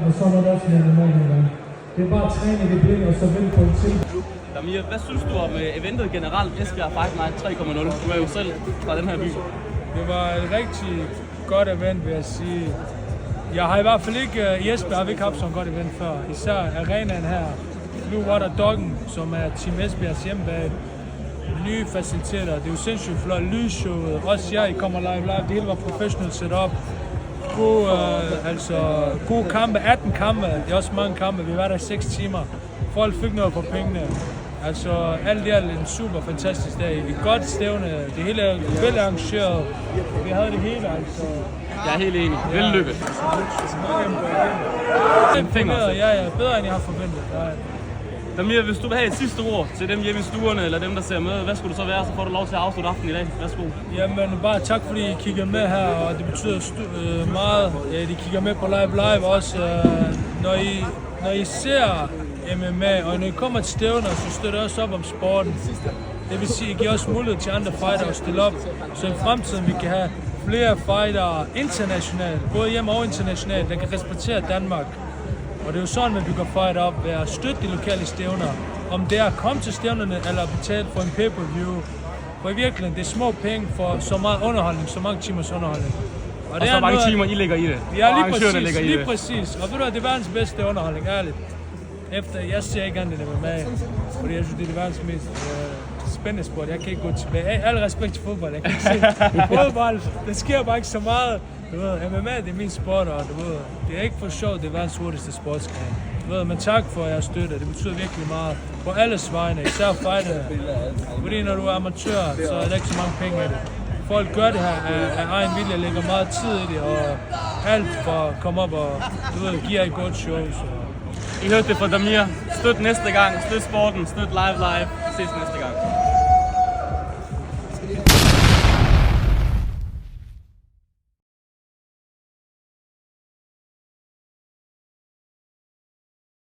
Og så er der også mere normalt nogle gange. Det er bare at træne det blind, og så vente på en til. Damir, hvad synes du om eventet generelt, Esbjerg Fight Night 3.0? Du er jo selv fra den her by. Det var et rigtig godt event, vil jeg sige. Jeg har i hvert fald ikke, i Esbjerg har vi ikke haft sådan et godt event før. Især arenaen her, Blue Water Doggen, som er Team Esbjergs hjemmebane. Nye faciliteter, det er jo sindssygt flot, lydshowet, også jeg kommer live, det hele var professionelt set op. Gode kampe, 18 kampe, det er også mange kampe, vi var der i 6 timer. Folk fik noget for pengene. Altså alt i alt en super fantastisk dag, et godt stævne, det hele er vel arrangeret, vi havde det hele altså. Jeg er helt enig, vellykke. Ja, bedre end jeg har forventet. Damir, hvis du vil have et sidste ord til dem hjemme i stuerne, eller dem der ser med, hvad skulle du så være, så får du lov til at afslutte aftenen i dag. Værsgo. Jamen bare tak fordi I kigger med her, og det betyder meget, at I kigger med på live også. Når I ser MMA, og når I kommer til stævner, så støtter også op om sporten. Det vil sige, at I giver også mulighed til andre fighter at stille op, så i fremtiden vi kan have flere fighter internationalt, både hjemme og internationalt, der kan respektere Danmark. Og det er jo sådan, man bygger fight op, ved at støtte de lokale stævner. Om det er at komme til stævnerne, eller betale for en pay-per-view. For i virkeligheden, det er små penge for så meget underholdning, så mange timers underholdning. Og så mange timer, I lægger i det. Ja, lige præcis. Og ved du hvad, det er verdens bedste underholdning, ærligt. Jeg ser ikke andet end MMA, fordi jeg synes, det er det verdens mest spændende sport. Jeg kan ikke gå tilbage. Al respekt til fodbold, jeg kan ikke se fodbold. Der sker bare ikke så meget. Du ved, MMA det er min sport, og du ved, det er ikke for sjovt, det er verdens hurtigste sportsgren. Du ved, men tak for jeres støtte, det betyder virkelig meget på alles vegne, især fighter. Fordi når du er amatør, så er der ikke så mange penge i det. Folk gør det her af egen vilje, lægger meget tid i det, og alt for at komme op og du ved, give et godt show. Så. I hørte det fra Damir. Støt næste gang, støt sporten, støt live. Ses næste gang.